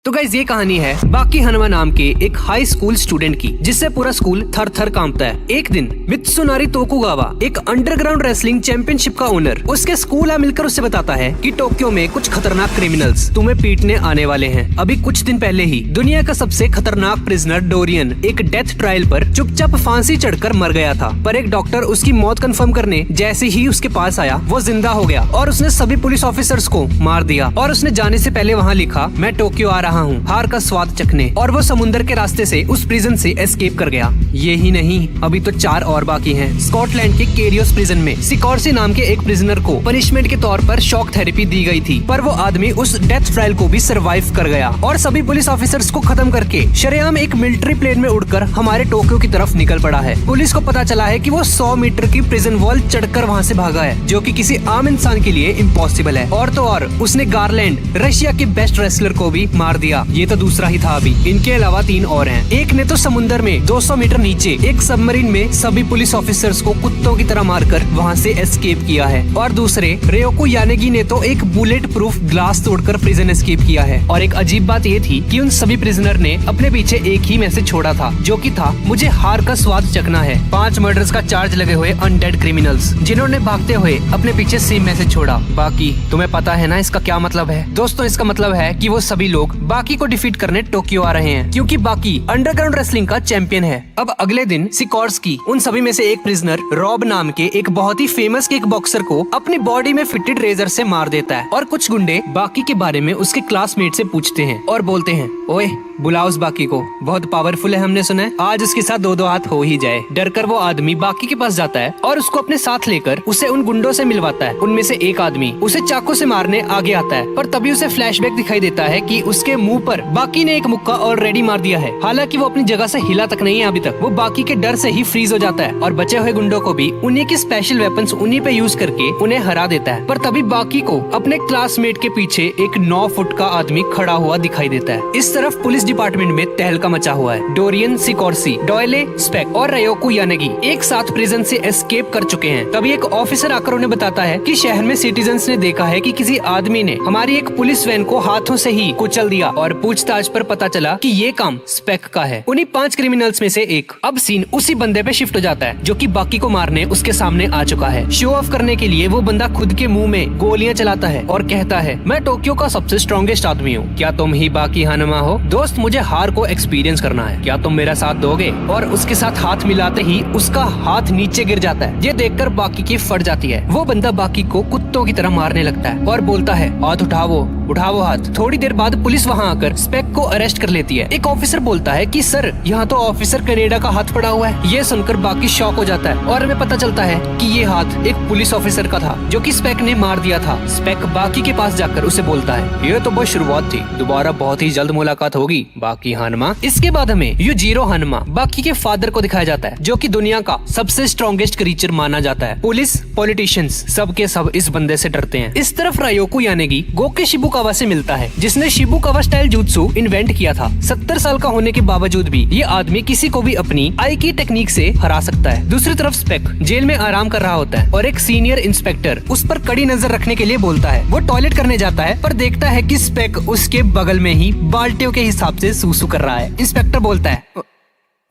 तो गाइस ये कहानी है बाकी हनुमा नाम के एक हाई स्कूल स्टूडेंट की, जिससे पूरा स्कूल थर थर कांपता है। एक दिन मित्सुनारी तोकुगावा, एक अंडरग्राउंड रेसलिंग चैंपियनशिप का ओनर, उसके स्कूल मिलकर उससे बताता है कि टोक्यो में कुछ खतरनाक क्रिमिनल्स तुम्हें पीटने आने वाले हैं। अभी कुछ दिन पहले ही दुनिया का सबसे खतरनाक प्रिजनर डोरियन एक डेथ ट्रायल पर चुपचाप फांसी चढ़कर मर गया था, पर एक डॉक्टर उसकी मौत कंफर्म करने जैसे ही उसके पास आया वो जिंदा हो गया और उसने सभी पुलिस ऑफिसर्स को मार दिया। और उसने जाने से पहले वहाँ लिखा, मैं टोक्यो आ रहा हूँ हार का स्वाद चखने। और वो समुद्र के रास्ते से उस प्रिजन से एस्केप कर गया। ये ही नहीं, अभी तो 4 और बाकी हैं। स्कॉटलैंड के केरियोस प्रिजन में सिकॉर्सी नाम के एक प्रिजनर को पनिशमेंट के तौर पर शॉक थेरेपी दी गई थी, पर वो आदमी उस डेथ ट्रायल को भी सरवाइव कर गया और सभी पुलिस ऑफिसर्स को खत्म करके शरेआम एक मिलिट्री प्लेन में उड़कर हमारे टोक्यो की तरफ निकल पड़ा है। पुलिस को पता चला है कि वो 100 मीटर की प्रिजन वॉल चढ़कर वहाँ से भागा है, जो कि किसी आम इंसान के लिए इम्पॉसिबल है। और तो और उसने गारलैंड, रशिया के बेस्ट रेसलर को भी मार दिया। ये तो दूसरा ही था। अभी इनके अलावा 3 और हैं। एक ने तो समुद्र में 200 मीटर नीचे एक सबमरीन में सभी पुलिस ऑफिसर्स को कुत्तों की तरह मारकर वहाँ से एस्केप किया है। और दूसरे रेयोको यानेगी ने तो एक बुलेट प्रूफ ग्लास तोड़कर प्रिजन एस्केप किया है। और एक अजीब बात ये थी कि उन सभी प्रिजनर ने अपने पीछे एक ही मैसेज छोड़ा था, जो कि था, मुझे हार का स्वाद चखना है। 5 मर्डर्स का चार्ज लगे हुए अनडेड क्रिमिनल्स, जिन्होंने भागते हुए अपने पीछे सेम मैसेज छोड़ा। बाकी तुम्हें पता है ना इसका क्या मतलब है? दोस्तों, इसका मतलब है कि वो सभी लोग बाकी को डिफीट करने टोक्यो आ रहे हैं, क्योंकि बाकी अंडरग्राउंड रेसलिंग का चैंपियन है। अब अगले दिन सिकॉर्स्की उन सभी में से एक प्रिजनर रॉब नाम के एक बहुत ही फेमस किक बॉक्सर को अपनी बॉडी में फिटेड रेजर से मार देता है। और कुछ गुंडे बाकी के बारे में उसके क्लासमेट से पूछते हैं और बोलते हैं, ओए बुलाओ उस बाकी को, बहुत पावरफुल है, हमने सुना है, आज उसके साथ 2-2 हाथ हो ही जाए। डरकर वो आदमी बाकी के पास जाता है और उसको अपने साथ लेकर उसे उन गुंडों से मिलवाता है। उनमें से एक आदमी उसे चाकू से मारने आगे आता है, पर तभी उसे फ्लैशबैक दिखाई देता है कि उसके मुंह पर बाकी ने एक मुक्का ऑलरेडी मार दिया है। हालांकि वो अपनी जगह से हिला तक नहीं है अभी तक। वो बाकी के डर से ही फ्रीज हो जाता है और बचे हुए गुंडों को भी उन्हीं की स्पेशल वेपन्स उन्हीं पे यूज करके उन्हें हरा देता है। पर तभी बाकी को अपने क्लासमेट के पीछे एक 9 फुट का आदमी खड़ा हुआ दिखाई देता है। इस तरफ पुलिस डिपार्टमेंट में तहलका मचा हुआ है। डोरियन, सिकॉर्सी, डॉयले, स्पेक और रेयोको यानेगी एक साथ प्रिजन से एस्केप कर चुके हैं। तभी एक ऑफिसर आकर उन्हें बताता है कि शहर में सिटीजन्स ने देखा है कि किसी आदमी ने हमारी एक पुलिस वैन को हाथों से ही कुचल दिया। और पूछताछ पर पता चला कि ये काम स्पेक का है, उन्हीं 5 क्रिमिनल्स में से एक। अब सीन उसी बंदे पे शिफ्ट हो जाता है जो कि बाकी को मारने उसके सामने आ चुका है। शो ऑफ करने के लिए वो बंदा खुद के मुंह में गोलियां चलाता है और कहता है, मैं टोक्यो का सबसे स्ट्रॉन्गेस्ट आदमी हूँ, क्या तुम ही बाकी हनुमा हो? दोस्त, मुझे हार को एक्सपीरियंस करना है, क्या तुम मेरा साथ दोगे? और उसके साथ हाथ मिलाते ही उसका हाथ नीचे गिर जाता है। ये देखकर बाकी की फट जाती है। वो बंदा बाकी को कुत्तों की तरह मारने लगता है और बोलता है, हाथ उठाओ, उठाओ हाथ। थोड़ी देर बाद पुलिस वहाँ आकर स्पेक को अरेस्ट कर लेती है। एक ऑफिसर बोलता है कि सर, यहाँ तो ऑफिसर कनाडा का हाथ पड़ा हुआ है। ये सुनकर बाकी शॉक हो जाता है और हमें पता चलता है कि ये हाथ एक पुलिस ऑफिसर का था, जो कि स्पेक ने मार दिया था। स्पेक बाकी के पास जाकर उसे बोलता है, ये तो बस शुरुआत थी, दोबारा बहुत ही जल्द मुलाकात होगी बाकी हनुमा। इसके बाद हमें युजिरो हनुमा, बाकी के फादर को दिखाया जाता है, जो कि दुनिया का सबसे स्ट्रॉन्गेस्ट क्रीचर माना जाता है। पुलिस, पॉलिटिशियंस सब के सब इस बंदे से डरते हैं। इस तरफ रायोको यानेगी गोके शिबुकावा से मिलता है, जिसने शिबुकावा स्टाइल जुत्सु इन्वेंट किया था। 70 साल का होने के बावजूद भी ये आदमी किसी को भी अपनी आई की टेक्निक से हरा सकता है। दूसरी तरफ स्पेक जेल में आराम कर रहा होता है और एक सीनियर इंस्पेक्टर उस पर कड़ी नजर रखने के लिए बोलता है। वो टॉयलेट करने जाता है पर देखता है कि स्पेक उसके बगल में ही बाल्टियों के हिसाब से सूसू कर रहा है। इंस्पेक्टर बोलता है,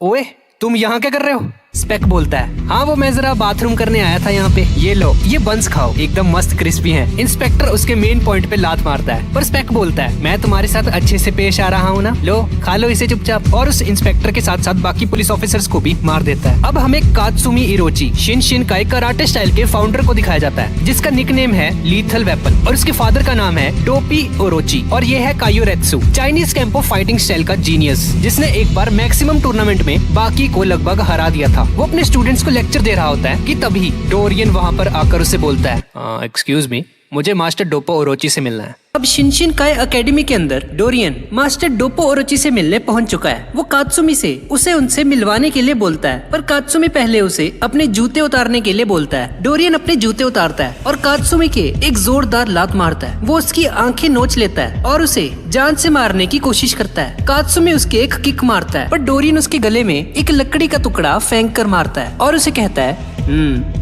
ओए तुम यहाँ क्या कर रहे हो? स्पेक बोलता है, हाँ वो मैं जरा बाथरूम करने आया था यहाँ पे, ये लो ये बंस खाओ, एकदम मस्त क्रिस्पी हैं। इंस्पेक्टर उसके मेन पॉइंट पे लात मारता है, पर स्पेक बोलता है, मैं तुम्हारे साथ अच्छे से पेश आ रहा हूँ ना, लो खा लो इसे चुपचाप। और उस इंस्पेक्टर के साथ साथ बाकी पुलिस ऑफिसर्स को भी मार देता है। अब हमें कात्सुमी इरोची शिनशिनकाई कराटे स्टाइल के फाउंडर को दिखाया जाता है, जिसका निकनेम है लीथल वेपन और उसके फादर का नाम है टोपी ओरोची और ये है कायोरेत्सु, चाइनीज कैंपो फाइटिंग स्टाइल का जीनियस, जिसने एक बार मैक्सिमम टूर्नामेंट में बाकी को लगभग हरा दिया था। वो अपने स्टूडेंट्स को लेक्चर दे रहा होता है कि तभी डोरियन वहाँ पर आकर उसे बोलता है, एक्सक्यूज मी, मुझे मास्टर डोपो ओरोची से मिलना है। अब शिनशिनकाई एकेडमी के अंदर डोरियन मास्टर डोपो ओरोची से मिलने पहुंच चुका है। वो कात्सुमी से उसे उनसे मिलवाने के लिए बोलता है, पर कात्सुमी पहले उसे अपने जूते उतारने के लिए बोलता है। डोरियन अपने जूते उतारता है और कात्सुमी के एक जोरदार लात मारता है। वो उसकी आंखें नोच लेता है और उसे जान से मारने की कोशिश करता है। कात्सुमी उसके एक किक मारता है, पर डोरियन उसके गले में एक लकड़ी का टुकड़ा फेंक कर मारता है और उसे कहता है,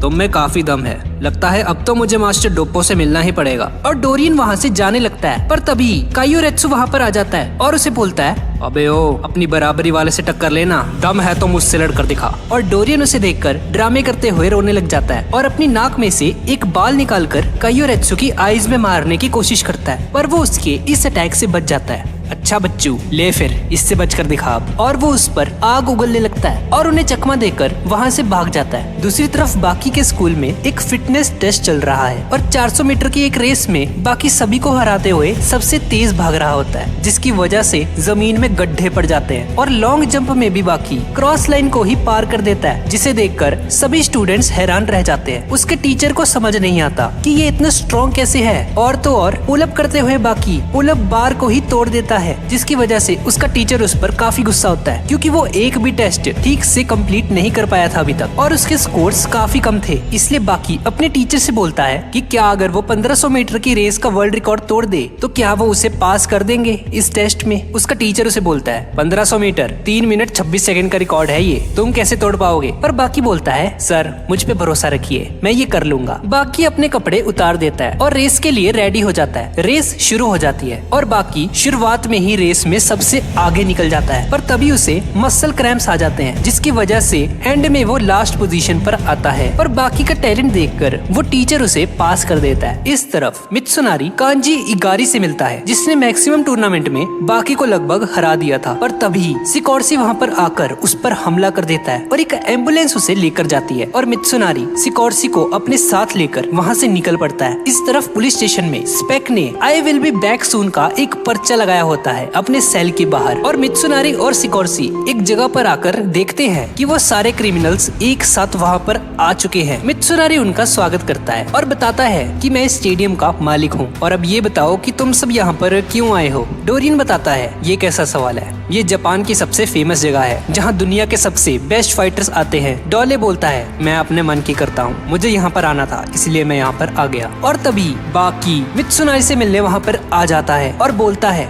तुम में काफी दम है, लगता है अब तो मुझे मास्टर डोप्पो से मिलना ही पड़ेगा। और डोरियन वहाँ से जाने लगता है, पर तभी कायोरेत्सु वहाँ पर आ जाता है और उसे बोलता है, अबे ओ, अपनी बराबरी वाले से टक्कर लेना, दम है तो मुझसे लड़कर दिखा। और डोरियन उसे देखकर ड्रामे करते हुए रोने लग जाता है और अपनी नाक में से एक बाल निकालकर कायोरेत्सु की आईज में मारने की कोशिश करता है, पर वो उसके इस अटैक से बच जाता है। अच्छा बच्चू, ले फिर इससे बचकर दिखा अब। और वो उस पर आग उगलने लगता है और उन्हें चकमा देकर वहाँ से भाग जाता है। दूसरी तरफ बाकी के स्कूल में एक फिटनेस टेस्ट चल रहा है और 400 मीटर की एक रेस में बाकी सभी को हराते हुए सबसे तेज भाग रहा होता है, जिसकी वजह से जमीन में गड्ढे पड़ जाते हैं। और लॉन्ग जंप में भी बाकी क्रॉस लाइन को ही पार कर देता है, जिसे देखकर सभी स्टूडेंट्स हैरान रह जाते हैं। उसके टीचर को समझ नहीं आता कि ये इतना स्ट्रॉन्ग कैसे है। और तो और पुल अप करते हुए बाकी पुल अप बार को ही तोड़ देता है, जिसकी वजह से उसका टीचर उस पर काफी गुस्सा होता है, क्योंकि वो एक भी टेस्ट ठीक से कंप्लीट नहीं कर पाया था अभी तक और उसके स्कोर्स काफी कम थे। इसलिए बाकी अपने टीचर से बोलता है कि क्या अगर वो 1500 मीटर की रेस का वर्ल्ड रिकॉर्ड तोड़ दे तो क्या वो उसे पास कर देंगे इस टेस्ट में। उसका टीचर उसे बोलता है, 1500 मीटर 3 मिनट 26 सेकंड का रिकॉर्ड है, ये तुम कैसे तोड़ पाओगे। पर बाकी बोलता है, सर मुझ पे भरोसा रखिए, मैं ये कर लूंगा। बाकी अपने कपड़े उतार देता है और रेस के लिए रेडी हो जाता है। रेस शुरू हो जाती है और बाकी शुरुआत में ही रेस में सबसे आगे निकल जाता है, पर तभी उसे मसल क्रैम्प्स आ जाते हैं, जिसकी वजह से एंड में वो लास्ट पोजीशन पर आता है। और बाकी का टैलेंट देखकर वो टीचर उसे पास कर देता है। इस तरफ मित्सुनारी कांजी इगारी से मिलता है, जिसने मैक्सिमम टूर्नामेंट में बाकी को लगभग हरा दिया था, पर तभी सिकोर्सी वहाँ पर आकर उस पर हमला कर देता है और एक एम्बुलेंस उसे लेकर जाती है और मित्सुनारी सिकोर्सी को अपने साथ लेकर वहाँ से निकल पड़ता है। इस तरफ पुलिस स्टेशन में स्पेक ने I will be back soon का एक पर्चा लगाया होता है अपने सेल के बाहर और मित्सुनारी और सिकोर्सी एक जगह पर आकर देखते हैं कि वो सारे क्रिमिनल्स एक साथ वहाँ पर आ चुके हैं। मित्सुनारी उनका स्वागत करता है और बताता है कि मैं स्टेडियम का मालिक हूँ और अब ये बताओ कि तुम सब यहाँ पर क्यों आए हो। डोरियन बताता है, ये कैसा सवाल है, ये जापान की सबसे फेमस जगह है जहाँ दुनिया के सबसे बेस्ट फाइटर्स आते हैं। डोले बोलता है, मैं अपने मन की करता हूँ, मुझे यहाँ पर आना था इसलिए मैं यहाँ पर आ गया। और तभी बाकी मित्सुनारी से मिलने वहाँ पर आ जाता है और बोलता है,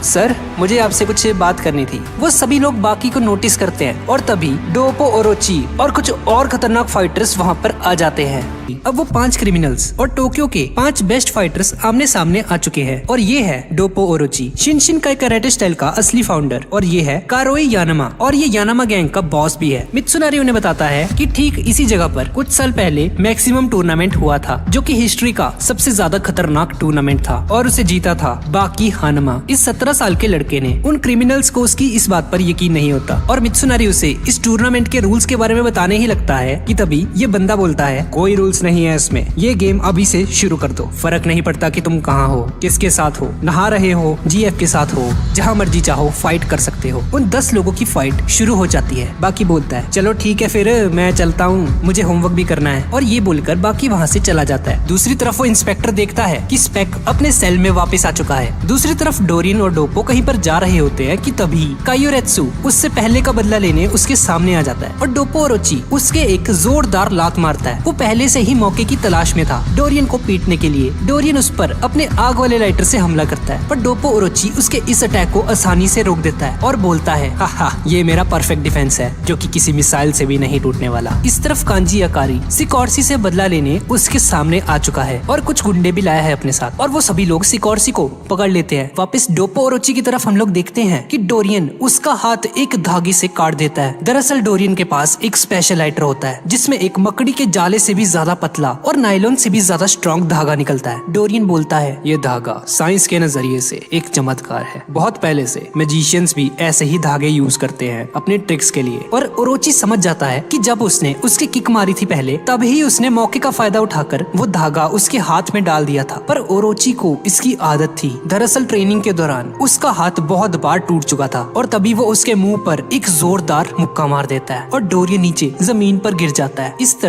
सर मुझे आपसे कुछ बात करनी थी। वो सभी लोग बाकी को नोटिस करते हैं और तभी डोप्पो ओरोची और कुछ और खतरनाक फाइटर्स वहाँ पर आ जाते हैं। अब वो 5 क्रिमिनल्स और टोक्यो के 5 बेस्ट फाइटर्स आमने सामने आ चुके हैं और ये है डोप्पो ओरोची, शिनशिनकाई कराटे स्टाइल का असली फाउंडर, और ये है कारोई यानामा और ये यानामा गैंग का बॉस भी है। मित्सुनारी उन्हें बताता है कि ठीक इसी जगह पर कुछ साल पहले मैक्सिमम टूर्नामेंट हुआ था, जो कि हिस्ट्री का सबसे ज्यादा खतरनाक टूर्नामेंट था और उसे जीता था बाकी हानमा। इस 17 साल के लड़के ने उन क्रिमिनल्स को उसकी इस बात पर यकीन नहीं होता और मित्सुनारी उसे इस टूर्नामेंट के रूल्स के बारे में बताने ही लगता है कि तभी ये बंदा बोलता है, कोई रूल्स नहीं है इसमें, ये गेम अभी से शुरू कर दो, फर्क नहीं पड़ता कि तुम कहाँ हो, किसके साथ हो, नहा रहे हो, जीएफ के साथ हो, जहाँ मर्जी चाहो फाइट कर सकते हो। उन 10 लोगों की फाइट शुरू हो जाती है। बाकी बोलता है, चलो ठीक है फिर मैं चलता हूँ, मुझे होमवर्क भी करना है, और ये बोलकर बाकी वहाँ से चला जाता है। दूसरी तरफ वो इंस्पेक्टर देखता है कि स्पेक अपने सेल में वापस आ चुका है। दूसरी तरफ डोरियन और डोप्पो कहीं पर जा रहे होते हैं कि तभी कायोरेत्सु उससे पहले का बदला लेने उसके सामने आ जाता है और डोप्पो ओरोची उसके एक जोरदार लात मारता है। वो पहले से ही मौके की तलाश में था डोरियन को पीटने के लिए। डोरियन उस पर अपने आग वाले लाइटर से हमला करता है, पर डोप्पो ओरोची उसके इस अटैक को आसानी से रोक देता है और बोलता है, हा ये मेरा परफेक्ट डिफेंस है जो कि किसी मिसाइल से भी नहीं टूटने वाला। इस तरफ कांजी अकारी सिकोर्सी से बदला लेने उसके सामने आ चुका है और कुछ गुंडे भी लाया है अपने साथ और वो सभी लोग सिकोर्सी को पकड़ लेते हैं। वापस डोप्पो ओरोची की तरफ हम लोग देखते हैं कि डोरियन उसका हाथ एक धागे से काट देता है। दरअसल डोरियन के पास एक स्पेशल लाइटर होता है जिसमें एक मकड़ी के जाले से भी ज्यादा पतला और नायलॉन से भी ज्यादा स्ट्रॉन्ग धागा निकलता है। डोरियन बोलता है, ये धागा साइंस के नजरिए से एक चमत्कार है, बहुत पहले से मैजिशियंस भी ऐसे ही धागे यूज करते हैं अपने ट्रिक्स के लिए। और ओरोची समझ जाता है कि जब उसने उसकी किक मारी थी पहले, तभी उसने मौके का फायदा उठाकर वो धागा उसके हाथ में डाल दिया था। पर ओरोची को इसकी आदत थी। दरअसल ट्रेनिंग के दौरान उसका हाथ बहुत बार टूट चुका था और तभी वो उसके मुंह पर एक जोरदार मुक्का मार देता है और डोरियन नीचे जमीन पर गिर जाता है। इस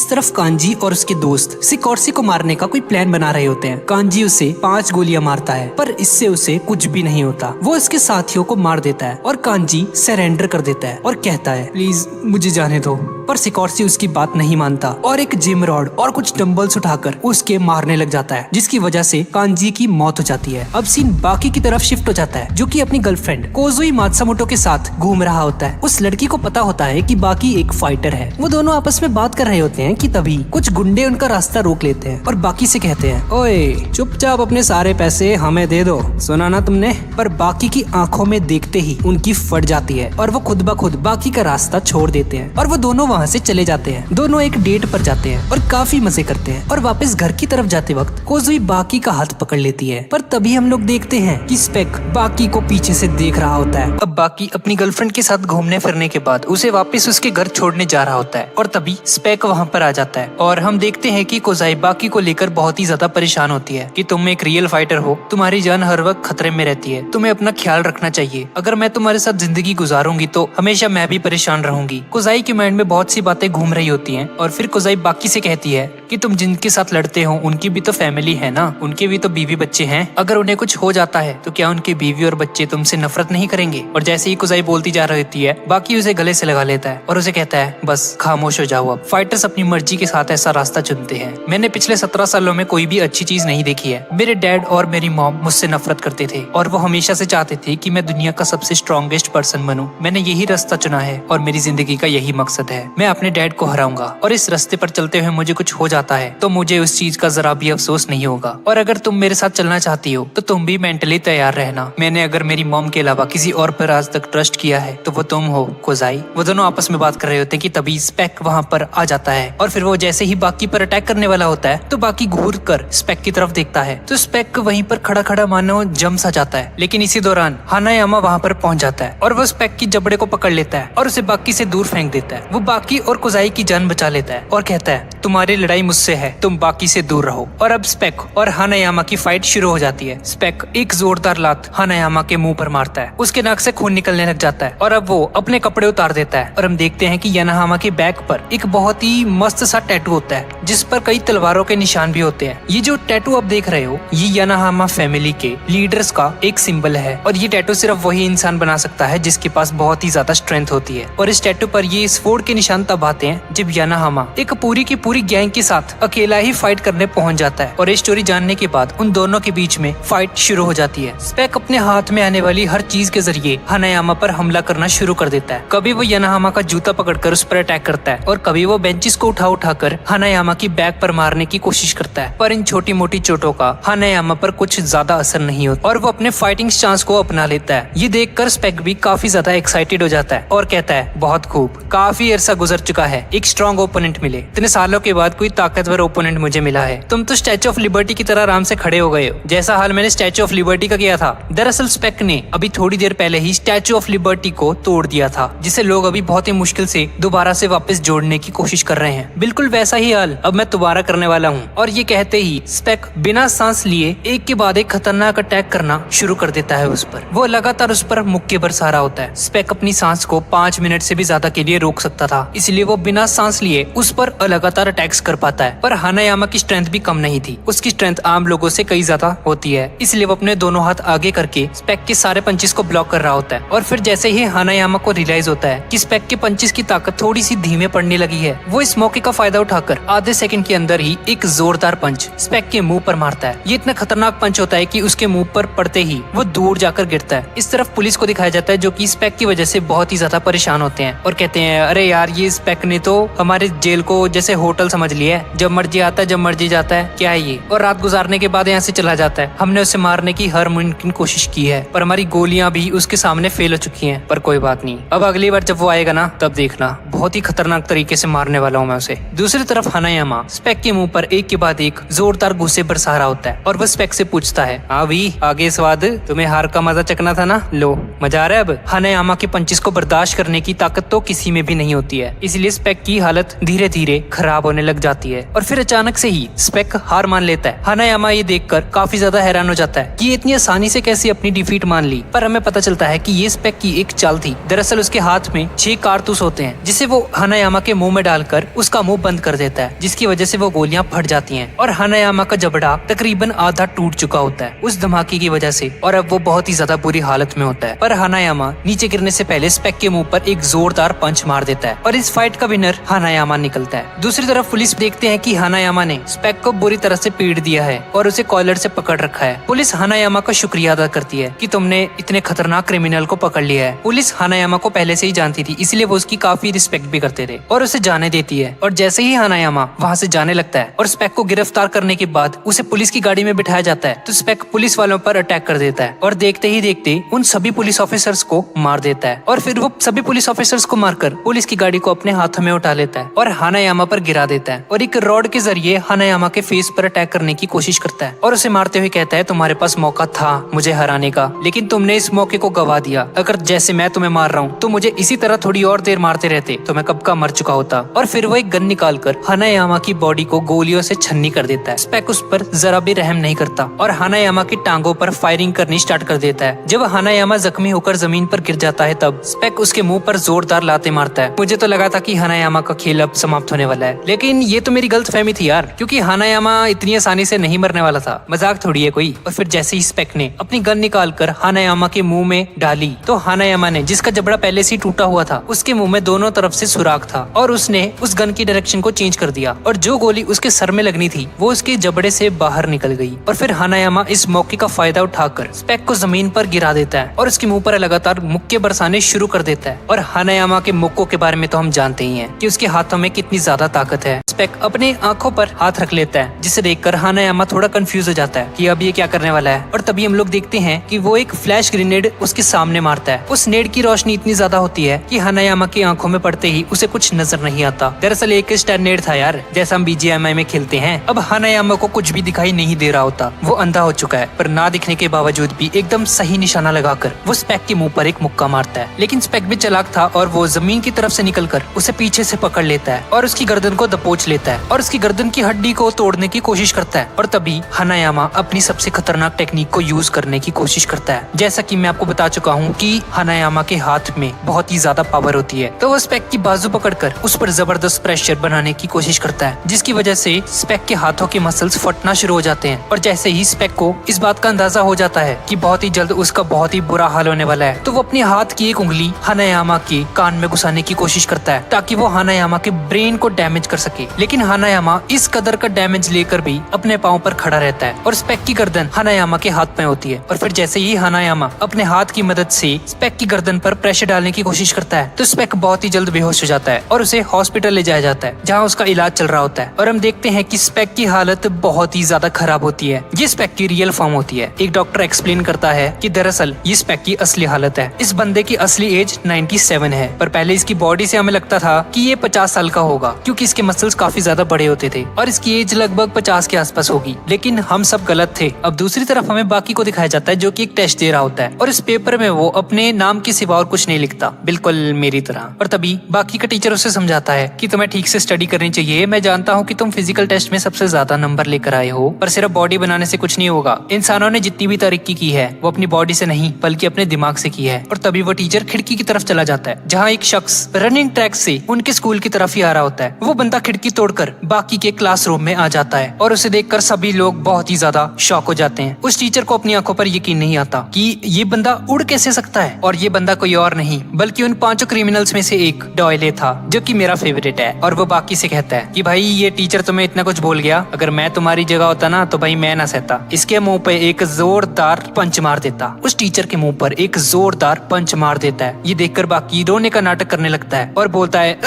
तरफ कांजी और उसके दोस्त सिकोर्सी को मारने का कोई प्लान बना रहे होते हैं। कांजी उसे 5 गोलियां मारता है, पर इससे उसे कुछ भी नहीं होता। वो उसके साथियों को मार देता है और कांजी सरेंडर कर देता है और कहता है, प्लीज मुझे जाने दो। पर सिकोर्सी उसकी बात नहीं मानता और एक जिम रॉड और कुछ डंबल्स उठाकर उसके मारने लग जाता है, जिसकी वजह से कांजी की मौत हो जाती है। अब सीन बाकी की तरफ शिफ्ट हो जाता है, जो कि अपनी गर्लफ्रेंड कोजुई मात्सुमोटो के साथ घूम रहा होता है। उस लड़की को पता होता है कि बाकी एक फाइटर है। वो दोनों आपस में बात कर रहे होते हैं कि तभी कुछ गुंडे उनका रास्ता रोक लेते हैं और बाकी से कहते हैं, ओए चुपचाप अपने सारे पैसे हमें दे दो, सुना ना तुमने। पर बाकी की आंखों में देखते ही उनकी फट जाती है और वो खुद ब खुद बाकी का रास्ता छोड़ देते हैं और वो दोनों वहाँ से चले जाते हैं। दोनों एक डेट पर जाते हैं और काफी मजे करते हैं और वापस घर की तरफ जाते वक्त कोजुई बाकी का हाथ पकड़ लेती है। पर तभी हम लोग देखते हैं कि स्पेक बाकी को पीछे से देख रहा होता है। अब बाकी अपनी गर्लफ्रेंड के साथ घूमने फिरने के बाद उसे वापस उसके घर छोड़ने जा रहा होता है और तभी स्पेक वहाँ पर आ जाता है और हम देखते हैं कि कोजाई बाकी को लेकर बहुत ही ज्यादा परेशान होती है कि तुम एक रियल फाइटर हो, तुम्हारी जान हर वक्त खतरे में रहती है, तुम्हें अपना ख्याल रखना चाहिए। अगर मैं तुम्हारे साथ जिंदगी गुजारूंगी तो हमेशा मैं भी परेशान रहूंगी। कोजाई के माइंड में बहुत सी बातें घूम रही होती हैं और फिर कोजाई बाकी से कहती है कि तुम जिनके साथ लड़ते हो उनकी भी तो फैमिली है ना, उनके भी तो बीवी बच्चे हैं। अगर उन्हें कुछ हो जाता है तो क्या उनके बीवी और बच्चे तुमसे नफरत नहीं करेंगे? और जैसे ही कोजाई बोलती जा रही होती है बाकी उसे गले से लगा लेता है और उसे कहता है, बस खामोश हो जाओ अब। फाइटर्स अपनी मर्जी के साथ ऐसा रास्ता चुनते हैं। मैंने पिछले 17 सालों में कोई भी अच्छी चीज नहीं देखी है। मेरे डैड और मेरी मॉम मुझसे नफरत करते थे और वो हमेशा से चाहते थे कि मैं दुनिया का सबसे स्ट्रॉन्गेस्ट पर्सन बनूं। मैंने यही रास्ता चुना है और मेरी जिंदगी का यही मकसद है। मैं अपने डैड को हराऊंगा और इस रास्ते पर चलते हुए मुझे कुछ हो जाता है तो मुझे उस चीज का जरा भी अफसोस नहीं होगा। और अगर तुम मेरे साथ चलना चाहती हो तो तुम भी मेंटली तैयार रहना। मैंने अगर मेरी मॉम के अलावा किसी और पर आज तक ट्रस्ट किया है तो वो तुम हो, कोजाई। वो दोनों आपस में बात कर रहे होते हैं कि तभी स्पेक वहाँ पर आ जाता है और फिर वो जैसे ही बाकी पर अटैक करने वाला होता है तो बाकी घूर कर स्पेक की तरफ देखता है तो स्पेक वहीं पर खड़ा खड़ा मानो जम सा जाता है। लेकिन इसी दौरान हानायामा वहाँ पर पहुंच जाता है और वो स्पेक की जबड़े को पकड़ लेता है और उसे बाकी से दूर फेंक देता है। वो बाकी और कोजाई की जान बचा लेता है और कहता है, तुम्हारी लड़ाई मुझसे है, तुम बाकी से दूर रहो। और अब स्पेक और हानायामा की फाइट शुरू हो जाती है। स्पेक एक जोरदार लात हानायामा के मुंह पर मारता है, उसके नाक से खून निकलने लग जाता है और अब वो अपने कपड़े उतार देता है और हम देखते हैं कि यानाहामा के बैक पर एक बहुत ही मस्त सा टैटू होता है जिस पर कई तलवारों के निशान भी होते हैं। ये जो टैटू आप देख रहे हो ये यानाहामा फैमिली के लीडर्स का एक सिंबल है और ये टैटू सिर्फ वही इंसान बना सकता है जिसके पास बहुत ही ज्यादा स्ट्रेंथ होती है। और इस टैटू पर ये स्वॉर्ड के निशान तब आते हैं जब यानाहामा एक पूरी की पूरी गैंग के साथ अकेला ही फाइट करने पहुंच जाता है। और ये स्टोरी जानने के बाद उन दोनों के बीच में फाइट शुरू हो जाती है। स्पेक अपने हाथ में आने वाली हर चीज के जरिए हानायामा पर हमला करना शुरू कर देता है। कभी वो यानाहामा का जूता पकड़कर उस पर अटैक करता है और कभी वो बेंचेस को उठाकर हानायामा की बैक पर मारने की कोशिश करता है। पर इन छोटी मोटी चोटों का हानायामा पर कुछ ज्यादा असर नहीं होता और वो अपने फाइटिंग स्टांस को अपना लेता है। ये देखकर स्पेक भी काफी ज्यादा एक्साइटेड हो जाता है और कहता है, बहुत खूब, काफी अरसा गुजर चुका है, एक स्ट्रॉन्ग ओपोनेंट मिले। इतने सालों के बाद कोई ताकतवर ओपोनेंट मुझे मिला है। तुम तो स्टैच्यू ऑफ लिबर्टी की तरह आराम से खड़े हो गए हो, जैसा हाल मैंने स्टैच्यू ऑफ लिबर्टी का किया था। दरअसल स्पेक ने अभी थोड़ी देर पहले ही स्टैच्यू ऑफ लिबर्टी को तोड़ दिया था जिसे लोग अभी बहुत ही मुश्किल से दोबारा से वापस जोड़ने की कोशिश कर रहे हैं। बिल्कुल वैसा ही हाल अब मैं दोबारा करने वाला हूँ। और ये कहते ही स्पेक बिना सांस लिए एक के बाद एक खतरनाक अटैक करना शुरू कर देता है उस पर। वो लगातार उस पर मुक्के बरसा रहा होता है। स्पेक अपनी सांस को 5 मिनट से भी ज्यादा के लिए रोक सकता था, इसलिए वो बिना सांस लिए उस पर लगातार अटैक्स कर पाता है। पर हानायामा की स्ट्रेंथ भी कम नहीं थी, उसकी स्ट्रेंथ आम लोगों से कई ज्यादा होती है, इसलिए वो अपने दोनों हाथ आगे करके स्पेक के सारे पंचेस को ब्लॉक कर रहा होता है। और फिर जैसे ही हानायामा को रियलाइज होता है कि स्पेक के पंचेस की ताकत थोड़ी सी धीमे पड़ने लगी है, वो इस मौके का फायदा उठाकर आधे सेकंड के अंदर ही एक जोरदार पंच स्पेक के मुंह पर मारता है। ये इतना खतरनाक पंच होता है कि उसके मुंह पर पड़ते ही वो दूर जाकर गिरता है। इस तरफ पुलिस को दिखाया जाता है जो कि स्पेक की वजह से बहुत ही ज्यादा परेशान होते हैं और कहते हैं, अरे यार ये स्पेक ने तो हमारे जेल को जैसे होटल समझ लिया है, जब मर्जी आता है जब मर्जी जाता है, क्या है ये, और रात गुजारने के बाद यहाँ से चला जाता है। हमने उसे मारने की हर मुमकिन कोशिश की है पर हमारी गोलियां भी उसके सामने फेल हो चुकी हैं, पर कोई बात नहीं, अब अगली बार जब वो आएगा ना तब देखना, बहुत ही खतरनाक तरीके से मारने वाला हूँ मैं उसे। दूसरी तरफ हानायामा स्पेक के मुंह पर एक के बाद एक जोरदार गुस्से बरसा रहा होता है और वह स्पेक से पूछता है, हाँ भी आगे स्वाद, तुम्हें हार का मजा चखना था ना, लो मजा आ रहा है अब। हानायामा के पंचेस को बर्दाश्त करने की ताकत तो किसी में भी नहीं होती है, इसलिए स्पेक की हालत धीरे धीरे खराब होने लग जाती है और फिर अचानक से ही स्पेक हार मान लेता है। हानायामा ये देखकर काफी ज्यादा हैरान हो जाता है कि ये इतनी आसानी से कैसे अपनी डिफीट मान ली, पर हमें पता चलता है कि ये स्पेक की एक चाल थी। दरअसल उसके हाथ में 6 कारतूस होते हैं जिसे वो हानायामा के मुंह में डालकर उसका मुंह बंद कर देता है, जिसकी वजह से वो गोलियां फट जाती हैं और हानायामा का जबड़ा तकरीबन आधा टूट चुका होता है उस धमाके की वजह से और अब वो बहुत ही ज्यादा बुरी हालत में होता है। पर हानायामा नीचे गिरने से पहले स्पेक के मुंह पर एक जोरदार पंच मार देता है और इस फाइट का विनर हानायामा निकलता है। दूसरी तरफ पुलिस देखती देखते हैं कि हानायामा ने स्पेक को बुरी तरह से पीट दिया है और उसे कॉलर से पकड़ रखा है। पुलिस हानायामा का शुक्रिया अदा करती है कि तुमने इतने खतरनाक क्रिमिनल को पकड़ लिया है। पुलिस हानायामा को पहले से ही जानती थी, इसलिए वो उसकी काफी रिस्पेक्ट भी करते थे और उसे जाने देती है। और जैसे ही हानायामा वहाँ से जाने लगता है और स्पेक को गिरफ्तार करने के बाद उसे पुलिस की गाड़ी में बिठाया जाता है, तो स्पेक पुलिस वालों पर अटैक कर देता है और देखते ही देखते उन सभी पुलिस ऑफिसर्स को मार देता है। और फिर वो सभी पुलिस ऑफिसर्स को मारकर पुलिस की गाड़ी को अपने हाथों में उठा लेता है और हानायामा पर गिरा देता है और एक रॉड के जरिए हानायामा के फेस पर अटैक करने की कोशिश करता है और उसे मारते हुए कहता है, तुम्हारे पास मौका था मुझे हराने का, लेकिन तुमने इस मौके को गवा दिया। अगर जैसे मैं तुम्हें मार रहा हूँ तो मुझे इसी तरह थोड़ी और देर मारते रहते तो मैं कब का मर चुका होता। और फिर वो एक गन निकालकर हानायामा की बॉडी को गोलियों से छन्नी कर देता है। स्पेक उस पर जरा भी रहम नहीं करता और हानायामा की टांगों पर फायरिंग करनी स्टार्ट कर देता है। जब हानायामा जख्मी होकर जमीन पर गिर जाता है तब स्पेक उसके मुंह पर जोरदार लाते मारता है। मुझे तो लगा था कि हानायामा का खेल अब समाप्त होने वाला है, लेकिन ये तो मेरी गलतफहमी थी यार, क्योंकि हानायामा इतनी आसानी से नहीं मरने वाला था, मजाक थोड़ी है कोई। और फिर जैसे ही स्पेक ने अपनी गन निकालकर हानायामा के मुंह में डाली तो हानायामा ने, जिसका जबड़ा पहले से टूटा हुआ था, उसके मुंह में दोनों तरफ से सुराख था और उसने उस गन की डायरेक्शन को चेंज कर दिया और जो गोली उसके सर में लगनी थी वो उसके जबड़े से बाहर निकल गई। और फिर हानायामा इस मौके का फायदा उठाकर स्पेक को जमीन पर गिरा देता है और उसके मुंह पर लगातार मुक्के बरसाने शुरू कर देता है। और हानायामा के मुक्कों के बारे में तो हम जानते ही हैं कि उसके हाथों में कितनी ज्यादा ताकत है। स्पेक अपने आंखों पर हाथ रख लेता है, जिसे देखकर हानायामा थोड़ा कंफ्यूज हो जाता है कि अब ये क्या करने वाला है। और तभी हम लोग देखते हैं कि वो एक फ्लैश ग्रेनेड उसके सामने मारता है। उस नेड की रोशनी इतनी ज्यादा होती है कि हानायामा की आंखों में पड़ते ही उसे कुछ नजर नहीं आता। दरअसल एक स्टैंडर्ड था यार, जैसा हम BGMI में खेलते हैं। अब हानायामा को कुछ भी दिखाई नहीं दे रहा होता, वो अंधा हो चुका है, पर ना दिखने के बावजूद भी एकदम सही निशाना लगाकर वो स्पेक के मुंह पर एक मुक्का मारता है। लेकिन स्पेक भी चालाक था और वो जमीन की तरफ से निकलकर उसे पीछे से पकड़ लेता है और उसकी गर्दन को दबोच लेता है और उसकी गर्दन की हड्डी को तोड़ने की कोशिश करता है। और तभी हानायामा अपनी सबसे खतरनाक टेक्निक को यूज करने की कोशिश करता है। जैसा कि मैं आपको बता चुका हूँ कि हानायामा के हाथ में बहुत ही ज्यादा पावर होती है, तो वो स्पेक की बाजू पकड़कर उस पर जबरदस्त प्रेशर बनाने की कोशिश करता है, जिसकी वजह से स्पेक के हाथों के मसल्स फटना शुरू हो जाते हैं। और जैसे ही स्पेक को इस बात का अंदाजा हो जाता है कि बहुत ही जल्द उसका बहुत ही बुरा हाल होने वाला है, तो वो अपने हाथ की एक उंगली हानायामा के कान में घुसाने की कोशिश करता है ताकि वो हानायामा के ब्रेन को डैमेज कर सके। लेकिन हानायामा इस कदर का डैमेज लेकर भी अपने पांव पर खड़ा रहता है और स्पेक की गर्दन हानायामा के हाथ में होती है। और फिर जैसे ही हानायामा अपने हाथ की मदद से स्पेक की गर्दन पर प्रेशर डालने की कोशिश करता है तो स्पेक बहुत ही जल्द बेहोश हो जाता है और उसे हॉस्पिटल ले जाया जाता है, जहाँ उसका इलाज चल रहा होता है। और हम देखते हैं कि स्पेक की हालत बहुत ही ज्यादा खराब होती है। ये स्पेक की रियल फॉर्म होती है। एक डॉक्टर एक्सप्लेन करता है कि दरअसल ये स्पेक की असली हालत है। इस बंदे की असली एज 97 है, पर पहले इसकी बॉडी से हमें लगता था कि ये 50 साल का होगा, क्योंकि इसके मसल्स काफी ज्यादा बड़े होते थे और इसकी एज लगभग 50 के आसपास होगी। लेकिन हम सब गलत थे। अब दूसरी तरफ हमें बाकी को दिखाया जाता है, जो कि एक टेस्ट दे रहा होता है और इस पेपर में वो अपने नाम के सिवा और कुछ नहीं लिखता, बिल्कुल मेरी तरह। और तभी बाकी का टीचर उसे समझाता है कि तुम्हें ठीक से स्टडी करनी चाहिए। मैं जानता हूँ कि तुम फिजिकल टेस्ट में सबसे ज्यादा नंबर लेकर आए हो, पर सिर्फ बॉडी बनाने से कुछ नहीं होगा। इंसानों ने जितनी भी तरक्की की है वो अपनी बॉडी से नहीं बल्कि अपने दिमाग से की है। और तभी वो टीचर खिड़की की तरफ चला जाता है, जहाँ एक शख्स रनिंग ट्रैक से उनके स्कूल की तरफ ही आ रहा होता है। वो बंदा खिड़की तोड़कर बाकी के क्लासरूम में आ जाता है और उसे देखकर सभी लोग बहुत ही ज्यादा शॉक हो जाते हैं। उस टीचर को अपनी आंखों पर यकीन नहीं आता कि ये बंदा उड़ कैसे सकता है। और ये बंदा कोई और नहीं बल्कि उन 5 क्रिमिनल्स में से एक डॉयले था, जो कि मेरा फेवरेट है। और वो बाकी से कहता है कि भाई ये टीचर तुम्हें इतना कुछ बोल गया, अगर मैं तुम्हारी जगह होता ना तो भाई मैं ना सहता। इसके मुंह पे एक जोरदार पंच मार देता। उस टीचर के मुंह पर एक जोरदार पंच मार देता है। ये देखकर बाकी रोने का नाटक करने लगता है और बोलता है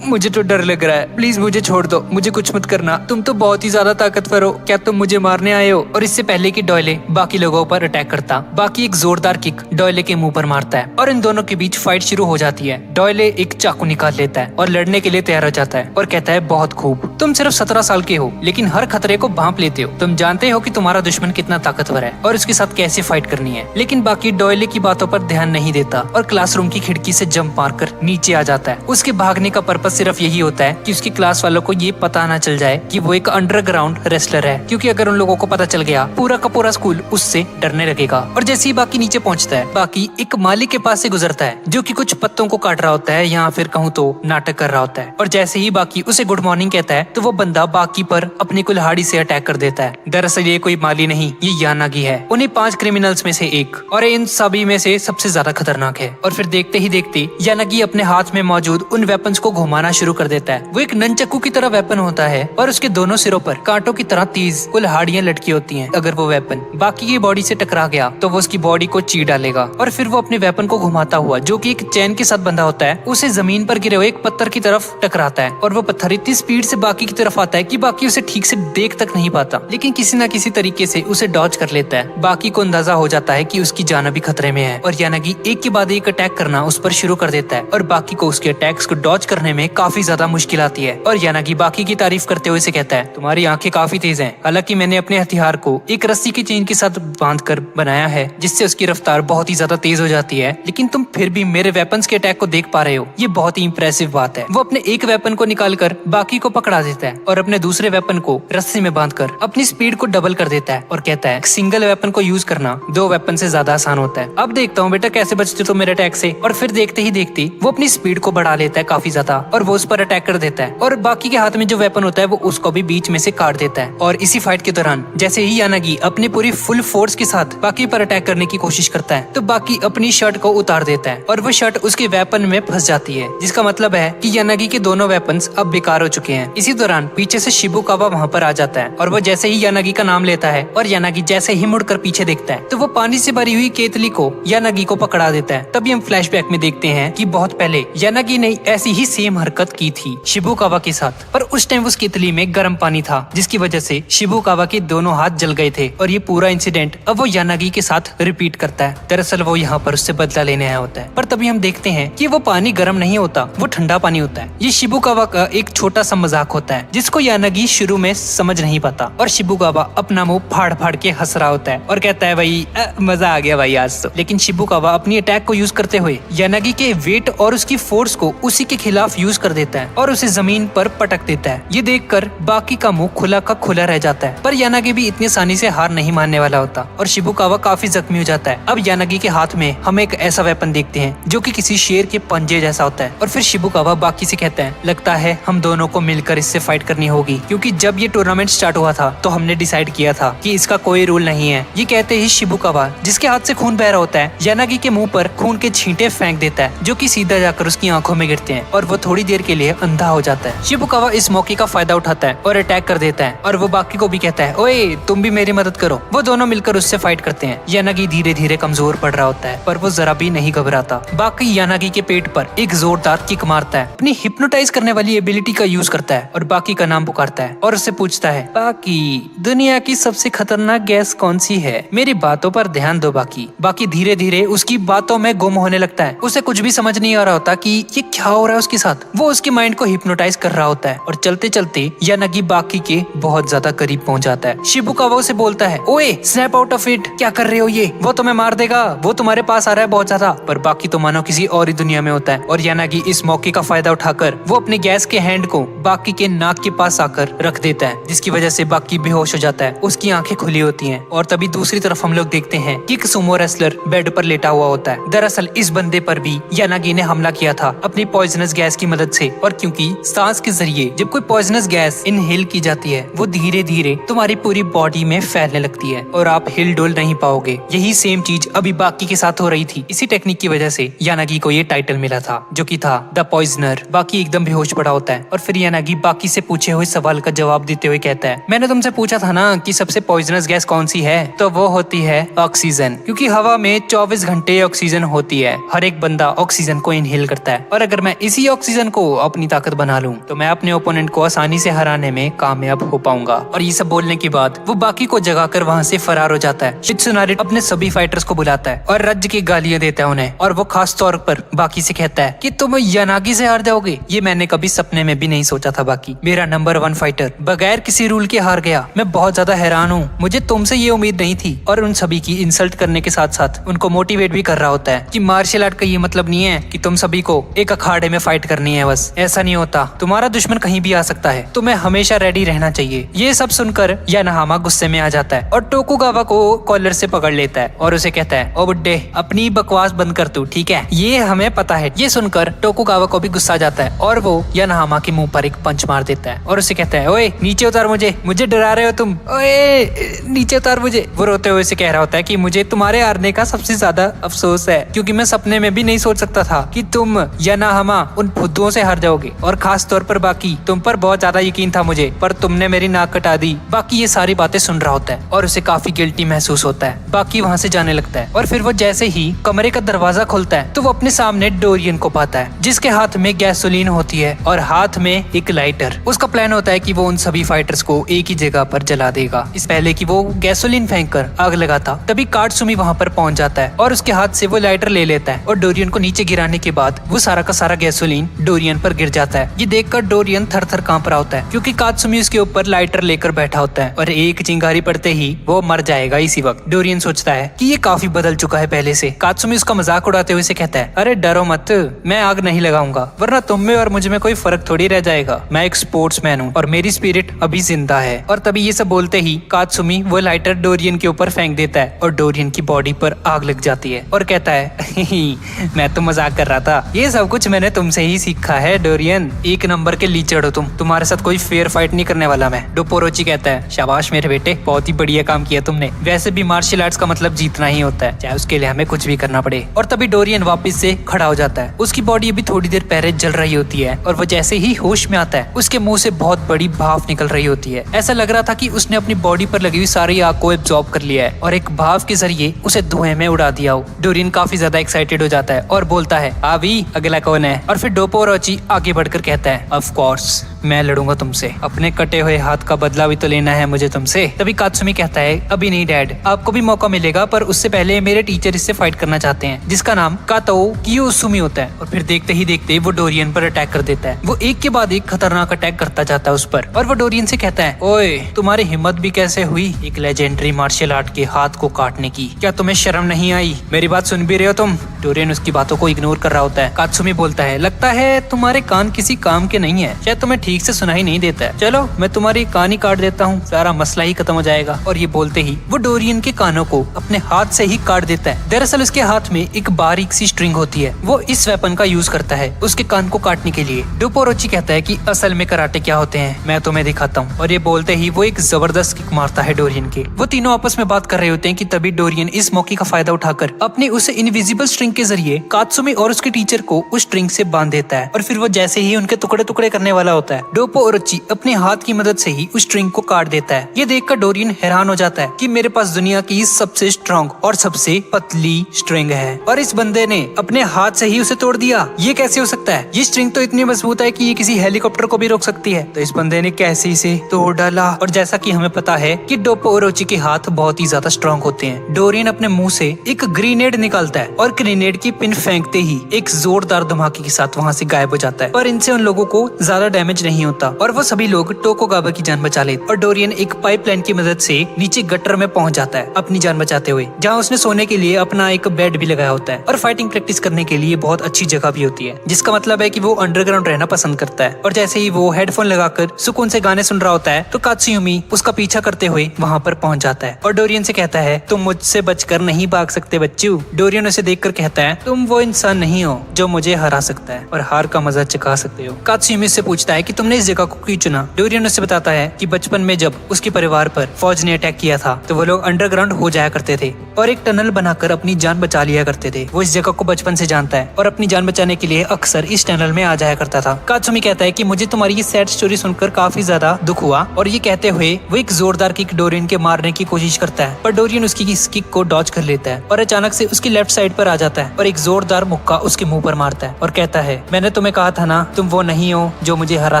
मुझे तो डर लग रहा है, प्लीज मुझे छोड़ दो, मुझे कुछ मत करना, तुम तो बहुत ही ज्यादा ताकतवर हो, क्या तुम मुझे मारने आए हो। और इससे पहले कि डॉयले बाकी लोगों पर अटैक करता, बाकी एक जोरदार किक डॉयले के मुंह पर मारता है और इन दोनों के बीच फाइट शुरू हो जाती है। डॉयले एक चाकू निकाल लेता है और लड़ने के लिए तैयार हो जाता है और कहता है बहुत खूब, तुम सिर्फ 17 साल के हो लेकिन हर खतरे को भांप लेते हो, तुम जानते हो कि तुम्हारा दुश्मन कितना ताकतवर है और उसके साथ कैसे फाइट करनी है। लेकिन बाकी डॉयले की बातों पर ध्यान नहीं देता और क्लासरूम की खिड़की से जंप मारकर नीचे आ जाता है। उसके भागने का पर्पस सिर्फ यही होता है कि उसकी क्लास वालों को ये पता ना चल जाए कि वो एक अंडरग्राउंड रेसलर है, क्योंकि अगर उन लोगों को पता चल गया पूरा का पूरा स्कूल उससे डरने लगेगा। और जैसे ही बाकी नीचे पहुंचता है, बाकी एक माली के पास से गुजरता है जो कि कुछ पत्तों को काट रहा होता है या फिर कहूँ तो नाटक कर रहा होता है। और जैसे ही बाकी उसे गुड मॉर्निंग कहता है तो वो बंदा बाकी पर अपनी कुल्हाड़ी से अटैक कर देता है। दरअसल ये कोई माली नहीं, ये यानागी है, उन्हीं 5 क्रिमिनल्स में से एक और इन सभी में से सबसे ज्यादा खतरनाक है। और फिर देखते ही देखते यानागी अपने हाथ में मौजूद उन वेपन्स को घुमाना शुरू कर देता है। वो एक ननचक्कू की तरह वेपन होता है और उसके दोनों सिरों पर कांटों की तरह तेज कुल्हाड़ियां लटकी होती हैं। अगर वो वेपन बाकी की बॉडी से टकरा गया तो वो उसकी बॉडी को चीर डालेगा और फिर वो अपने वेपन को घुमाता हुआ, जो कि एक चैन के साथ बंधा होता है, उसे जमीन पर गिरे हुए एक पत्थर की तरफ टकराता है। और वो पत्थर इतनी स्पीड से बाकी की तरफ आता है कि बाकी उसे ठीक से देख तक नहीं पाता, लेकिन किसी न किसी तरीके से उसे डॉज कर लेता है। बाकी को अंदाजा हो जाता है कि उसकी जान भी खतरे में है और यानागी एक के बाद एक अटैक करना उस पर शुरू कर देता है और बाकी को उसके अटैक्स को डॉज करने में काफी ज्यादा मुश्किल आती है। और यानागी बाकी की तारीफ करते हुए उसे कहता है, तुम्हारी आंखें काफी तेज हैं। हालांकि मैंने अपने हथियार को एक रस्सी की चेन के साथ बांधकर बनाया है, जिससे उसकी रफ्तार बहुत ही ज्यादा तेज हो जाती है, लेकिन तुम फिर भी मेरे वेपन्स के अटैक को देख पा रहे हो। ये बहुत ही इंप्रेसिव बात है। वो अपने एक वेपन को निकालकर बाकी को पकड़ा देता है और अपने दूसरे वेपन को रस्सी में बांधकर अपनी स्पीड को डबल कर देता है और कहता है, सिंगल वेपन को यूज करना दो वेपन से ज्यादा आसान होता है। अब देखता हूँ बेटा कैसे बचते तो मेरे अटैक से। और फिर देखते ही देखते वो अपनी स्पीड को बढ़ा लेता है काफी ज्यादा और वो उस पर अटैक कर देता है और बाकी के हाथ में जो वेपन होता है वो उसको भी बीच में से काट देता है। और इसी फाइट के दौरान जैसे ही यानागी अपनी पूरी फुल फोर्स के साथ बाकी पर अटैक करने की कोशिश करता है तो बाकी अपनी शर्ट को उतार देता है और वो शर्ट उसके वेपन में फंस जाती है, जिसका मतलब है कि यानागी के दोनों वेपन्स अब बेकार हो चुके हैं। इसी दौरान पीछे से शिबुकावा वहाँ पर आ जाता है और वो जैसे ही यानागी का नाम लेता है और यानागी जैसे ही मुड़कर पीछे देखता है तो वो पानी से भरी हुई केतली को यानागी को पकड़ा देता है। तभी हम फ्लैशबैक में देखते हैं कि बहुत पहले यानागी ने ऐसी ही सेम हरकत की थी शिबुकावा के साथ, पर उस टाइम उस केतली में गर्म पानी था, जिसकी वजह से शिबुकावा के दोनों हाथ जल गए थे। और ये पूरा इंसिडेंट अब वो यानागी के साथ रिपीट करता है। दरअसल वो यहाँ पर उससे बदला लेने आया होता है, पर तभी हम देखते हैं कि वो पानी गर्म नहीं होता, वो ठंडा पानी होता है। ये शिबुकावा का एक छोटा सा मजाक होता है जिसको यानागी शुरू में समझ नहीं पाता और शिबुकावा अपना मुंह फाड़ फाड़ के हंस रहा होता है और कहता है, भाई मजा आ गया भाई आज तो। लेकिन शिबुकावा अपनी अटैक को यूज करते हुए यानागी के वेट और उसकी फोर्स को उसी के खिलाफ यूज कर देता है और उसे जमीन पर पटक देता है। ये देखकर बाकी का मुंह खुला का खुला रह जाता है, पर यानागी भी इतनी आसानी से हार नहीं मानने वाला होता और शिबुकावा काफी जख्मी हो जाता है। अब यानागी के हाथ में हम एक ऐसा वेपन देखते हैं जो कि किसी शेर के पंजे जैसा होता है और फिर शिबुकावा बाकी से कहता है, लगता है हम दोनों को मिलकर इससे फाइट करनी होगी, क्योंकि जब ये टूर्नामेंट स्टार्ट हुआ था तो हमने डिसाइड किया था कि इसका कोई रूल नहीं है। ये कहते ही शिबुकावा, जिसके हाथ से खून बह रहा होता है, यानागी के मुंह पर खून के छींटे फेंक देता है जो कि सीधा जाकर उसकी आंखों में गिरते हैं और वो थोड़ी देर के लिए अंधा हो जाता है। शिबुकावा इस मौके का फायदा उठाता है और अटैक कर देता है और वो बाकी को भी कहता है, ओए तुम भी मेरी मदद करो। वो दोनों मिलकर उससे फाइट करते हैं। यानागी धीरे धीरे कमजोर पड़ रहा होता है पर वो जरा भी नहीं घबराता। बाकी यानागी के पेट पर एक जोरदार किक मारता है, अपनी हिप्नोटाइज करने वाली एबिलिटी का यूज करता है और बाकी का नाम पुकारता है और उससे पूछता है, बाकी दुनिया की सबसे खतरनाक गैस कौन सी है? मेरी बातों पर ध्यान दो बाकी। बाकी धीरे धीरे उसकी बातों में गुम होने लगता है। उसे कुछ भी समझ नहीं आ रहा होता कि ये क्या हो रहा है उसके साथ। वो उसके माइंड को हिप्नोटाइज कर रहा होता है और चलते चलते यानागी बाकी के बहुत ज्यादा करीब पहुंच जाता है। शिबुकावा उसे बोलता है, ओए स्नैप आउट ऑफ इट, क्या कर रहे हो ये? वो तुम्हें मार देगा, वो तुम्हारे पास आ रहा है बहुत ज्यादा। पर बाकी तो मानो किसी और ही दुनिया में होता है और यानागी इस मौके का फायदा उठाकर वो अपने गैस के हैंड को बाकी के नाक के पास आकर रख देता है, जिसकी वजह से बाकी बेहोश हो जाता है। उसकी आंखें खुली होती हैं और तभी दूसरी तरफ हम लोग देखते हैं कि एक सुमो रेसलर बेड पर लेटा हुआ होता है। दरअसल इस बंदे पर भी यानागी ने हमला किया था अपनी पॉइजनस गैस की मदद से, और क्योंकि सांस के जरिए जब कोई पॉइजनस गैस इनहेल की जाती है वो धीरे धीरे तुम्हारी पूरी बॉडी में फैलने लगती है और आप हिल डुल नहीं पाओगे। यही सेम चीज अभी बाकी के साथ हो रही थी। इसी टेक्निक की वजह से यानागी को ये टाइटल मिला था जो कि था द पॉइजनर। बाकी एकदम बेहोश पड़ा होता है और फिर यानागी बाकी से पूछे हुए सवाल का जवाब देते हुए कहता है, मैंने तुमसे पूछा था ना कि सबसे पॉइजनस गैस कौन सी है, तो वो होती है ऑक्सीजन, क्योंकि हवा में 24 घंटे ऑक्सीजन होती है। हर एक बंदा ऑक्सीजन को इनहेल करता है और अगर मैं इसी ऑक्सीजन को अपनी ताकत बना लूं तो मैं अपने ओपोनेंट को आसानी से हराने में कामयाब हो पाऊंगा। और ये सब बोलने के बाद वो बाकी को जगाकर वहाँ से फरार हो जाता है। शित्सुनारी अपने सभी फाइटर्स को बुलाता है और रज की गालियां देता है उन्हें, और वो खास तौर पर बाकी से कहता है कि तुम यानागी से हार जाओगे, ये मैंने कभी सपने में भी नहीं सोचा था। बाकी मेरा नंबर 1 फाइटर बगैर किसी रूल के हार गया, मैं बहुत ज्यादा हैरान हूँ, मुझे तुमसे ये उम्मीद नहीं थी। और उन सभी की इंसल्ट करने के साथ साथ उनको मोटिवेट भी कर रहा होता है कि मार्शल आर्ट का ये मतलब नहीं है कि तुम सभी को एक अखाड़े में फाइट करनी है, बस ऐसा नहीं होता, तुम्हारा दुश्मन कहीं भी आ सकता है, तुम्हें हमेशा रेडी रहना चाहिए। ये सब सुनकर यानाहामा गुस्से में आ जाता है और टोकुगावा को कॉलर से पकड़ लेता है और उसे कहता है, ओ बुड्ढे अपनी बकवास बंद कर तू, ठीक है, ये हमें पता है। ये सुनकर टोकुगावा को भी गुस्सा आ जाता है और वो यानाहामा के मुंह पर एक पंच मार देता है और उसे कहता है, ओए नीचे उतार मुझे डरा रहे हो तुम, ओए नीचे उतार मुझे। वो रोते हुए से कह रहा होता है कि मुझे तुम्हारे हारने का सबसे ज्यादा अफसोस है, क्योंकि मैं सपने में भी नहीं सोच सकता था कि तुम यानाहामा उन फुद्दुओं से हार जाओगे, और खास तौर पर बाकी तुम तुम पर बहुत ज्यादा यकीन था मुझे, पर तुमने मेरी नाक कटा दी। बाकी ये सारी बातें सुन रहा होता है और उसे काफी गिल्टी महसूस होता है। बाकी वहाँ से जाने लगता है और फिर वो जैसे ही कमरे का दरवाजा खुलता है तो वो अपने सामने डोरियन को पाता है, जिसके हाथ में गैसोलीन होती है और हाथ में एक लाइटर। उसका प्लान होता है कि वो उन सभी फाइटर्स को एक ही जगह पर जला देगा। इस पहले कि वो गैसोलीन फेंक कर आग लगाता, तभी काटसुमी वहाँ पर पहुंच जाता है और उसके हाथ से वो लाइटर ले लेता है और डोरियन को नीचे गिराने के बाद वो सारा का सारा गैसोलीन डोरियन पर गिर जाता है। ये देखकर डोरियन थर थर कांप रहा होता है क्योंकि काटसुमी उसके ऊपर लाइटर लेकर बैठा होता है और एक चिंगारी पड़ते ही वो मर जाएगा। इसी वक्त डोरियन सोचता है कि ये काफी बदल चुका है पहले से। काटसुमी उसका मजाक उड़ाते हुए से कहता है, अरे डरो मत, मैं आग नहीं लगाऊंगा, वरना तुम में और मुझ में कोई फर्क थोड़ी रह जाएगा। मैं एक स्पोर्ट्समैन हूँ और मेरी स्पिरिट अभी जिंदा है। और तभी ये सब बोलते ही काटसुमी वो लाइटर डोरियन के ऊपर फेंक देता है और डोरियन की बॉडी पर आग लग जाती है और कहता है, मैं तो मजाक कर रहा था, ये सब कुछ मैंने तुमसे ही सीखा है डोरियन। एक नंबर के लीचड़ हो तुम, तुम्हारे साथ कोई फेयर फाइट नहीं करने वाला मैं। डोपोरोची कहता है, शाबाश मेरे बेटे, बहुत ही बढ़िया काम किया तुमने। वैसे भी मार्शल आर्ट्स का मतलब जीतना ही होता है, चाहे उसके लिए हमें कुछ भी करना पड़े। और तभी डोरियन वापस से खड़ा हो जाता है। उसकी बॉडी अभी थोड़ी देर पहले जल रही होती है और वो जैसे ही होश में आता है उसके मुंह से बहुत बड़ी भाप निकल रही होती है। ऐसा लग रहा था कि उसने अपनी बॉडी पर लगी हुई सारी आग को एब्जॉर्ब कर लिया है और एक भाप के जरिए उसे धुएं में उड़ा दिया हो। डोरियन काफी ज्यादा एक्साइटेड हो जाता है और बोलता है, अभी अगला कौन है? और फिर डोपोरोची आगे बढ़कर कहता है, ऑफ कोर्स मैं लड़ूंगा तुमसे, अपने कटे हुए हाथ का बदला भी तो लेना है मुझे तुमसे। तभी कात्सुमी कहता है, अभी नहीं डैड, आपको भी मौका मिलेगा, पर उससे पहले मेरे टीचर इससे फाइट करना चाहते हैं, जिसका नाम काताओ कियोसुमी होता है। और फिर देखते ही देखते वो डोरियन पर अटैक कर देता है। वो एक के बाद एक खतरनाक अटैक करता जाता है उस पर और वो डोरियन से कहता है, ओए तुम्हारी हिम्मत भी कैसे हुई एक लेजेंडरी मार्शल आर्ट के हाथ को काटने की? क्या तुम्हें शर्म नहीं आई? मेरी बात सुन भी रहे हो तुम? डोरियन उसकी बातों को इग्नोर कर रहा होता है। कात्सुमी बोलता है, लगता है तुम्हारे कान किसी काम के नहीं है, शायद तुम्हें ठीक से सुनाई नहीं देता है। चलो मैं तुम्हारी कान ही काट देता हूँ, सारा मसला ही खत्म हो जाएगा। और ये बोलते ही वो डोरियन के कानों को अपने हाथ से ही काट देता है। दरअसल उसके हाथ में एक बारीक सी स्ट्रिंग होती है, वो इस वेपन का यूज करता है उसके कान को काटने के लिए। डोपोरोची कहता है कि असल में कराटे क्या होते हैं मैं तुम्हें दिखाता हूँ। और ये बोलते ही वो एक जबरदस्त किक मारता है डोरियन के। वो तीनों आपस में बात कर रहे होते हैं कि तभी डोरियन इस मौके का फायदा उठाकर अपने उस इनविजिबल स्ट्रिंग के जरिए कात्सुमी और उसके टीचर को उस स्ट्रिंग से बांध देता है। और फिर वो जैसे ही उनके टुकड़े टुकड़े करने वाला होता है, डोपोरोची अपने हाथ की मदद से ही उस स्ट्रिंग को काट देता है। ये देखकर डोरियन हैरान हो जाता है कि मेरे पास दुनिया की सबसे स्ट्रॉन्ग और सबसे पतली स्ट्रिंग है और इस बंदे ने अपने हाथ से ही उसे तोड़ दिया। ये कैसे हो सकता है? ये स्ट्रिंग तो इतनी मजबूत है कि ये किसी हेलीकॉप्टर को भी रोक सकती है। तो इस बंदे ने कैसे इसे तोड़ डाला? और जैसा कि हमें पता है कि डोपोरोची के हाथ बहुत ही ज्यादा स्ट्रॉन्ग होते हैं, डोरियन अपने मुंह से एक ग्रेनेड निकालता है और ग्रेनेड की पिन फेंकते ही एक जोरदार धमाके के साथ वहाँ से गायब हो जाता है। पर इनसे उन लोगों को ज्यादा डैमेज नहीं होता और वो सभी लोग टोकुगावा की जान बचा लेते। और डोरियन एक पाइपलाइन की मदद से नीचे गटर में पहुंच जाता है अपनी जान बचाते हुए, जहाँ उसने सोने के लिए अपना एक बेड भी लगाया होता है और फाइटिंग प्रैक्टिस करने के लिए बहुत अच्छी जगह भी होती है, जिसका मतलब है कि वो अंडरग्राउंड रहना पसंद करता है। और जैसे ही वो हेडफोन लगाकर सुकून से गाने सुन रहा होता है तो कात्सुमी उसका पीछा करते हुए वहाँ पर पहुंच जाता है और डोरियन से कहता है, तुम मुझसे बचकर नहीं भाग सकते बच्चू। डोरियन उसे देखकर कहता है, तुम वो इंसान नहीं हो जो मुझे हरा सकता है और हार का मजा चखा सकते हो। कात्सुमी से पूछता है कि तुमने इस जगह को क्यों चुना? डोरियन उसे बताता है कि बचपन में जब उसके परिवार पर फौज ने अटैक किया था तो वो लोग अंडरग्राउंड हो जाया करते थे और एक टनल बनाकर अपनी जान बचा लिया करते थे। वो इस जगह को बचपन से जानता है और अपनी जान बचाने के लिए अक्सर इस टनल में आ जाया करता था। कात्सुमी कहता है कि मुझे तुम्हारी ये सैड स्टोरी सुनकर काफी ज्यादा दुख हुआ। और ये कहते हुए वो एक जोरदार किक डोरियन के मारने की कोशिश करता है, पर डोरियन उसकी इस किक को डॉज कर लेता है और अचानक से उसकी लेफ्ट साइड पर आ जाता है और एक जोरदार मुक्का उसके मुंह पर मारता है और कहता है, मैंने तुम्हें कहा था ना, तुम वो नहीं हो जो मुझे हरा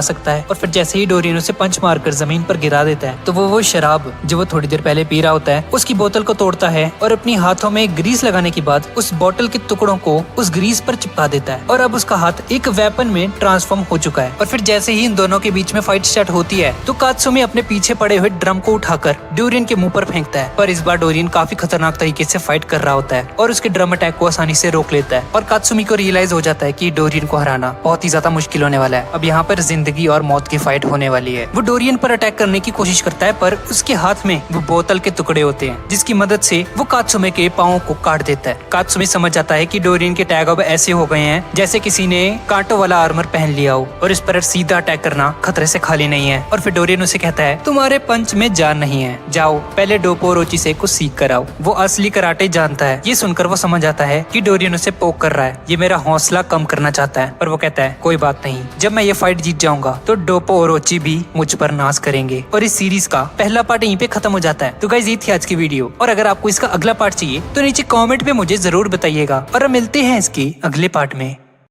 सकता है। और फिर जैसे ही डोरियन उसे पंच मारकर जमीन पर गिरा देता है तो वो शराब जो वो थोड़ी देर पहले पी रहा होता है उसकी बोतल को तोड़ता है और अपनी हाथों में ग्रीस लगाने के बाद उस बोतल के टुकड़ों को उस ग्रीस पर चिपका देता है और अब उसका हाथ एक वेपन में ट्रांसफॉर्म हो चुका है। और फिर जैसे ही इन दोनों के बीच में फाइट स्टार्ट होती है तो कात्सुमी अपने पीछे पड़े हुए ड्रम को उठाकर डोरियन के मुंह पर फेंकता है, पर इस बार डोरियन काफी खतरनाक तरीके से फाइट कर रहा होता है और उसके ड्रम अटैक को आसानी से रोक लेता है। और कात्सुमी को रियलाइज हो जाता है कि डोरियन को हराना बहुत ही ज्यादा मुश्किल होने वाला है। अब यहाँ पर जिंदगी और मौत की फाइट होने वाली है। वो डोरियन पर अटैक करने की कोशिश करता है, पर उसके हाथ में वो बोतल के टुकड़े होते हैं जिसकी मदद से वो कात्सुमी के पाँव को काट देता है। कात्सुमी समझ जाता है कि डोरियन के टैग अब ऐसे हो गए हैं जैसे किसी ने कांटों वाला आर्मर पहन लिया हो और इस पर सीधा अटैक करना खतरे से खाली नहीं है। और फिर डोरियन उसे कहता है, तुम्हारे पंच में जान नहीं है, जाओ पहले डोपोरोची से कुछ सीख कर आओ। वो असली कराटे जानता है। ये सुनकर वो समझ आता है कि क्योंकि डोरियन उसे पोक कर रहा है। ये मेरा हौसला कम करना चाहता है, पर वो कहता है कोई बात नहीं, जब मैं ये फाइट जीत जाऊंगा तो डोपो और ओची भी मुझ पर नाश करेंगे। और इस सीरीज का पहला पार्ट यहीं पे खत्म हो जाता है। तो गाइस ये थी आज की वीडियो, और अगर आपको इसका अगला पार्ट चाहिए तो नीचे कमेंट पे मुझे जरूर बताइएगा, और हम मिलते हैं इसके अगले पार्ट में।